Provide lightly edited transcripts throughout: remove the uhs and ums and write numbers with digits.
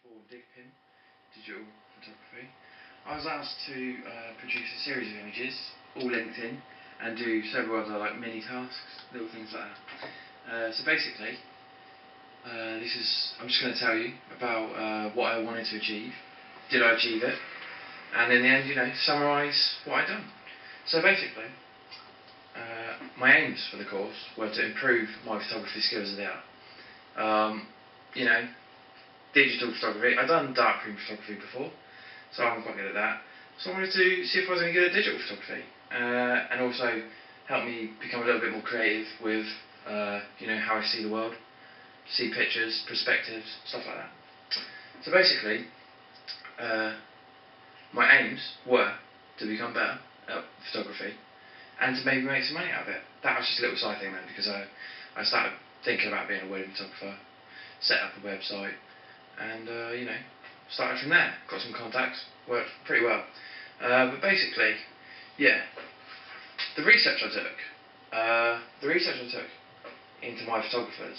for Digpin Digital Photography. I was asked to produce a series of images, all linked in, and do several other mini tasks, little things like that. So basically, I'm just going to tell you about what I wanted to achieve. Did I achieve it? And in the end, summarise what I'd done. So basically, my aims for the course were to improve my photography skills of the art. Digital photography. I'd done darkroom photography before, so I'm quite good at that. So I wanted to see if I was any good at digital photography, and also help me become a little bit more creative with, how I see the world, see pictures, perspectives, stuff like that. So basically, my aims were to become better at photography and to maybe make some money out of it. That was just a little side thing then, because I started thinking about being a wedding photographer, set up a website, and started from there. Got some contacts, worked pretty well. But basically, the research I took into my photographers.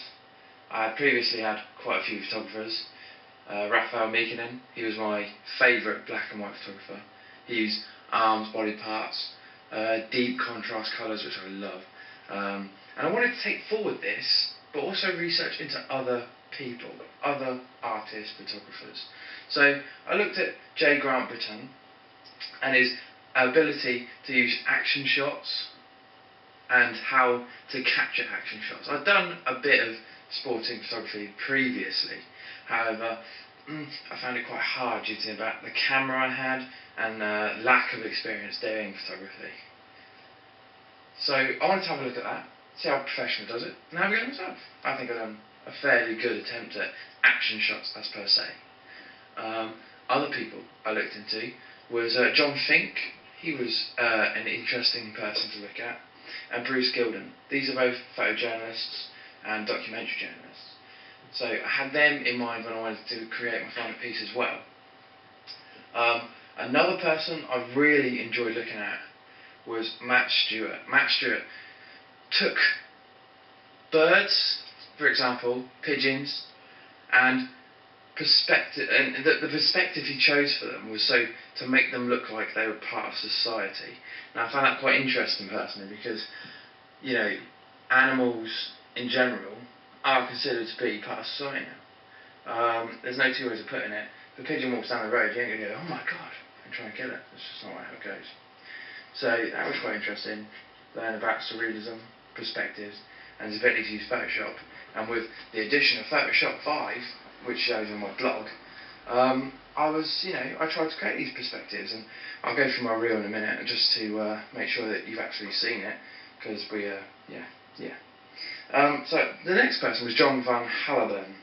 I had previously had quite a few photographers. Raphael Mikkonen, he was my favourite black and white photographer. He used arms, body parts, deep contrast colours, which I love. And I wanted to take forward this, but also research into other people, other artists, photographers. So I looked at J. Grant Britton and his ability to use action shots and how to capture action shots. I'd done a bit of sporting photography previously, however, I found it quite hard due to the camera I had and lack of experience doing photography. So I wanted to have a look at that, see how a professional does it, and have a go myself. I think I've done a fairly good attempt at action shots as per se. Other people I looked into was John Fink. He was an interesting person to look at, and Bruce Gilden. These are both photojournalists and documentary journalists. So I had them in mind when I wanted to create my final piece as well. Another person I really enjoyed looking at was Matt Stewart. Matt Stewart took birds, for example, pigeons, and the perspective he chose for them was so to make them look like they were part of society. Now I found that quite interesting personally, because animals in general are considered to be part of society now. There's no two ways of putting it. If a pigeon walks down the road, you ain't going to go, oh my god, and try and kill it. That's just not how it goes. So that was quite interesting, learn about surrealism, perspectives, and his ability to use Photoshop. And with the addition of Photoshop 5, which shows on my blog, I tried to create these perspectives, and I'll go through my reel in a minute just to make sure that you've actually seen it, because so the next person was John Van Hallerburn.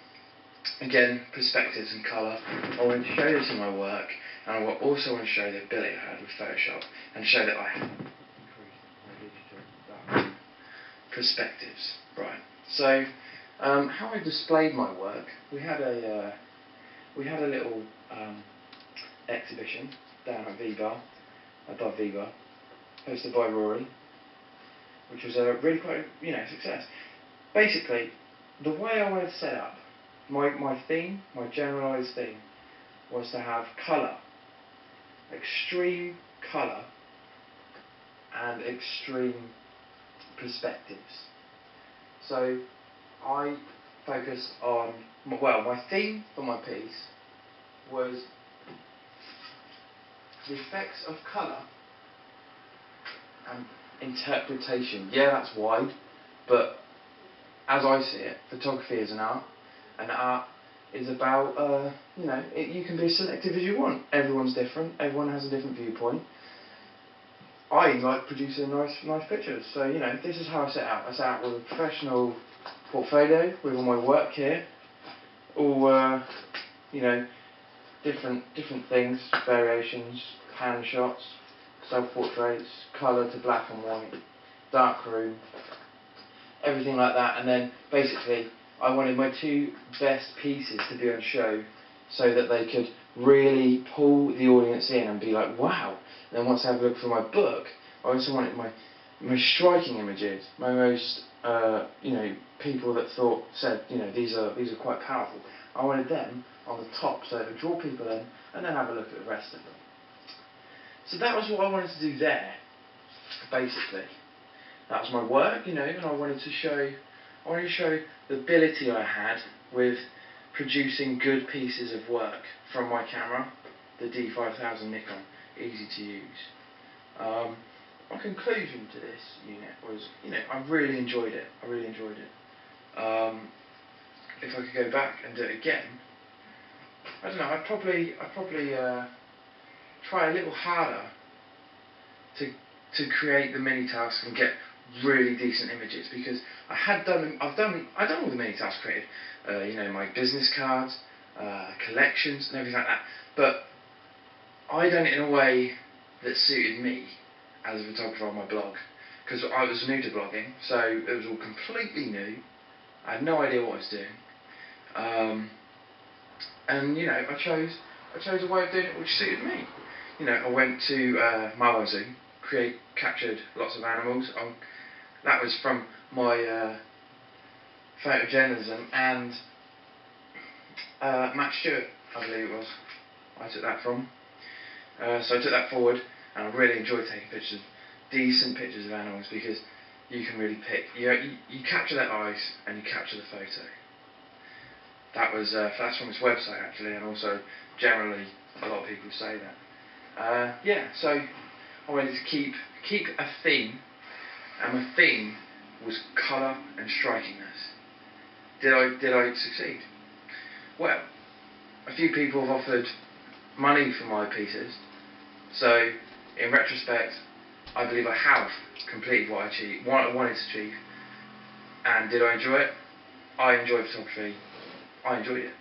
Again, perspectives and colour. I wanted to show this in my work, and I also want to show the ability I had with Photoshop, and show that I had increased my digital perspectives. Right. So, how I displayed my work, we had a little exhibition down at V-Bar, above V-Bar, hosted by Rory, which was a really quite success. Basically, the way I wanted to set up my theme, my generalised theme, was to have colour, extreme colour, and extreme perspectives. So I focused on, my theme for my piece was the effects of colour and interpretation. Yeah, that's wide, but as I see it, photography is an art, and art is about, you can be as selective as you want. Everyone's different, everyone has a different viewpoint. I like producing nice pictures, so this is how I set out. I set out with a professional portfolio with all my work here, all different things, variations, hand shots, self-portraits, colour to black and white, darkroom, everything like that. And then basically I wanted my two best pieces to be on show, so that they could really pull the audience in and be like, wow. And then once I have a look through my book, I also wanted my most striking images, my most people that said these are quite powerful. I wanted them on the top so it would draw people in and then have a look at the rest of them. So that was what I wanted to do there, basically. That was my work, you know, and I wanted to show the ability I had with producing good pieces of work from my camera, the D5000 Nikon, easy to use. My conclusion to this unit was, you know, I really enjoyed it. If I could go back and do it again, I don't know. I'd probably try a little harder to create the mini tasks and get really decent images, because I've done all the mini tasks created. You know, my business cards, collections, and everything like that. But I done it in a way that suited me as a photographer on my blog, because I was new to blogging, so it was all completely new. I had no idea what I was doing, and you know, I chose a way of doing it which suited me. You know, I went to Marlow Zoo, captured lots of animals. That was from my photojournalism and Matt Stewart, I believe it was. I took that from. So I took that forward, and I really enjoyed taking decent pictures of animals, because you can really pick. You capture their eyes and you capture the photo. That's from his website actually, and also generally a lot of people say that. Yeah, so I wanted to keep a theme, and my theme was colour and strikingness. Did I succeed? Well, a few people have offered money for my pieces, so in retrospect, I believe I have completed what I wanted to achieve. And did I enjoy it? I enjoyed photography. I enjoyed it.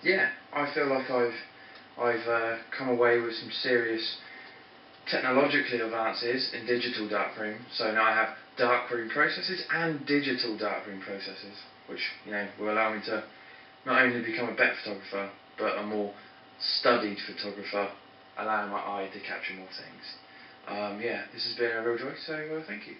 Yeah, I feel like I've come away with some serious technological advances in digital darkroom. So now I have darkroom processes and digital darkroom processes, which, you know, will allow me to not only become a better photographer, but a more studied photographer, allowing my eye to capture more things. Yeah, this has been a real joy, so thank you.